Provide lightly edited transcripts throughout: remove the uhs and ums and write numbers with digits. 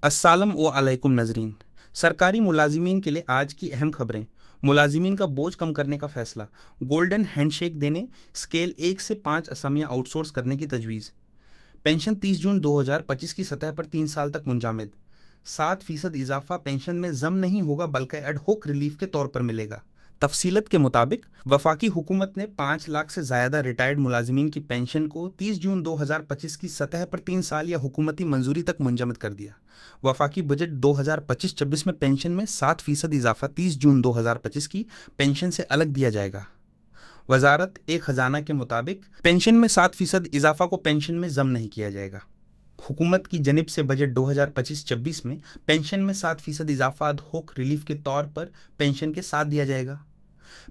अस्सलाम वालेकुम नाजरीन। सरकारी मुलाजिमीन के लिए आज की अहम खबरें। मुलाजिमीन का बोझ कम करने का फैसला। गोल्डन हैंडशेक देने, स्केल 1 से 5 असामियां आउटसोर्स करने की तजवीज़। पेंशन 30 जून 2025 की सतह पर 3 साल तक मुंजामिद। 7% इजाफा पेंशन में जम नहीं होगा बल्कि एडहोक रिलीफ के तौर पर मिलेगा। तफसीलत के मुताबिक वफाकी हुकूमत ने 5 लाख से ज़्यादा रिटायर्ड मुलाजिमीन की पेंशन को 30 जून 2025 की सतह पर 3 साल या हुकूमती मंजूरी तक मुंजमद कर दिया। वफाकी बजट 2025-26 में पेंशन में 7% इजाफा 30 जून 2025 की पेंशन से अलग दिया जाएगा। वजारत एक खजाना के मुताबिक पेंशन में 7% इजाफा को पेंशन में जम नहीं किया जाएगा। हुकूमत की जनिब से बजट 2025-26 में पेंशन में 7% इजाफा एडहोक रिलीफ के तौर पर पेंशन के साथ दिया जाएगा।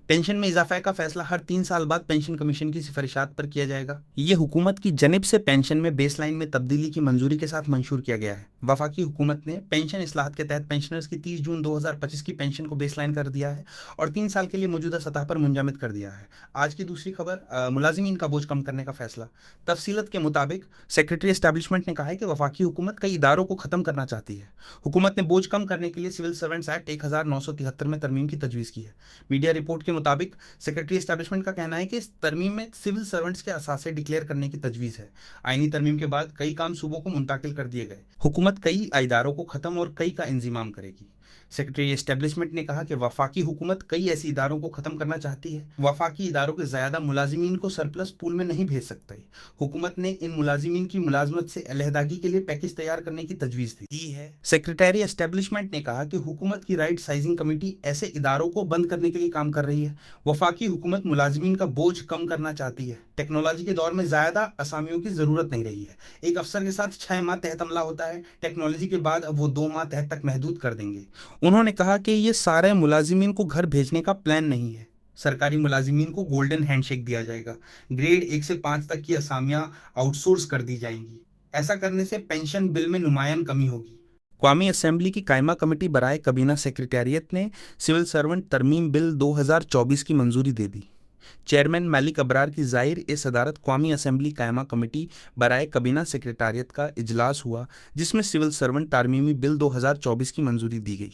पेंशन में इजाफे का फैसला हर 3 साल बाद पेंशन कमीशन की सिफारिशात पर किया जाएगा। ये हुकूमत की जनिब से पेंशन में बेसलाइन में तब्दीली की मंजूरी के साथ मंशूर किया गया है। वफाकी हुकूमत ने पेंशन इस्लाहत के तहत पेंशनर्स की 30 जून 2025 की पेंशन को बेसलाइन कर दिया है और 3 साल के लिए मौजूदा सतह पर मुंजमद कर दिया है। आज की दूसरी खबर, मुलाजिमीन का बोझ कम करने का फैसला। तफसीलत के मुताबिक सेक्रेटरी एस्टैब्लिशमेंट ने कहा है कि वफाकी हुकूमत कई इदारों को खत्म करना चाहती है। हुकूमत ने बोझ कम करने के लिए सिविल सर्वेंट्स एक्ट 1973 में तरमीम की तजवीज़ की है। मीडिया रिपोर्ट के मुताबिक सेक्रेटरी एस्टैब्लिशमेंट का कहना है कि इस तरमीम में सिविल सर्वेंट्स के असासे डिक्लेयर करने की तजवीज़ है। आईनी तरमीम के बाद कई काम सूबों को मुंतकिल कर दिए गए। हुकूमत कई इदारों को ख़त्म और कई का इंतजाम करेगी। सेक्रेटरी एस्टैब्लिशमेंट ने कहा कि वफाकी हुकूमत कई ऐसी इदारों को ख़त्म करना चाहती है। वफाकी इदारों के ज़्यादा मुलाजिमीन को सरप्लस पूल में नहीं भेज सकते। हुकूमत ने इन मुलाजिमीन की मुलाजमत से अलहदागी के लिए पैकेज तैयार करने की तजवीज़ दी है। सेक्रेटरी एस्टैब्लिशमेंट ने कहा कि हुकूमत की राइट साइजिंग कमेटी ऐसे इदारों को बंद करने के लिए काम कर रही है। वफाकी हुकूमत मुलाजिमीन का बोझ कम करना चाहती है। टेक्नोलॉजी के दौर में ज़्यादा असामियों की ज़रूरत नहीं रही है। एक अफसर के साथ 6 माह तहत अमला होता है, टेक्नोलॉजी के बाद अब वो 2 माह तहत तक महदूद कर देंगे। उन्होंने कहा कि ये सारे मुलाजिमीन को घर भेजने का प्लान नहीं है। सरकारी मुलाजिमीन को गोल्डन हैंडशेक दिया जाएगा। ग्रेड 1 से 5 तक की असामियां आउटसोर्स कर दी जाएंगी। ऐसा करने से पेंशन बिल में नुमायान कमी होगी। कौमी असम्बली की कायमा कमेटी बराए कबीना सेक्रेटेरिएट ने सिविल सर्वेंट तरमीम बिल 2024 की मंजूरी दे दी। चेयरमैन मलिक अबरार की ज़ाहिर ए सदारत कौमी असम्बली कायमा कमेटी बराए कबीना सेक्रेटारियत का इजलास हुआ, जिसमें सिविल सर्वेंट तरमीमी बिल 2024 की मंजूरी दी गई।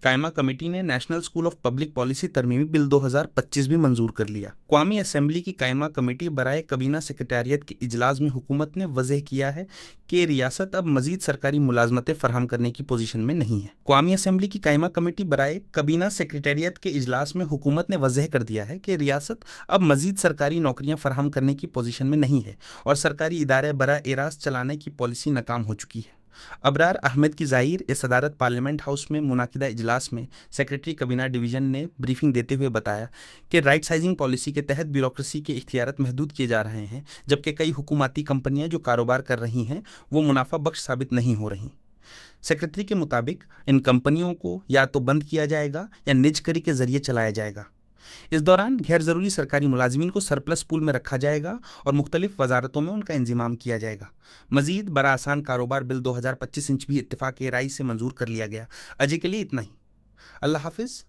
कायमा कमेटी ने national school of public policy तरमीमी बिल 2025 भी मंजूर कर लिया। कौमी असम्बली की कायमा कमेटी बराए कबीना सेक्रेटारियत के इजलास में हुकूमत ने वज़ह किया है कि रियासत अब मजीद सरकारी मुलाजमतें फराहम करने की पोजीशन में नहीं है। कौमी असम्बली की कायमा कमेटी बराए कबीना सेक्रेटारियत के इजलास में हुकूमत ने वज़ह कर दिया है कि रियासत अब मजीद सरकारी नौकरियां फराहम करने की पोजीशन में नहीं है और सरकारी इदारे बराए रास्त चलाने की पॉलिसी नाकाम हो चुकी है। अबरार अहमद की ज़ाहिर ए सदारत पार्लियामेंट हाउस में मुनाकिदा इजलास में सेक्रेटरी कबीना डिवीज़न ने ब्रीफिंग देते हुए बताया कि राइट साइजिंग पॉलिसी के तहत ब्यूरोक्रेसी के इख्तियारत महदूद किए जा रहे हैं, जबकि कई हुकूमती कंपनियां जो कारोबार कर रही हैं वो मुनाफा बख्श साबित नहीं हो रहीं। सेक्रेटरी के मुताबिक इन कंपनियों को या तो बंद किया जाएगा या निजकरी के जरिए चलाया जाएगा। इस दौरान गैर ज़रूरी सरकारी मुलाजिमीन को सरप्लस पूल में रखा जाएगा और मुख्तलिफ वजारतों में उनका इंतजाम किया जाएगा। मजीद बड़ा आसान कारोबार बिल 2025 इंच भी इत्तेफाक राय से मंजूर कर लिया गया। अजय के लिए इतना ही। अल्लाह हाफिज़।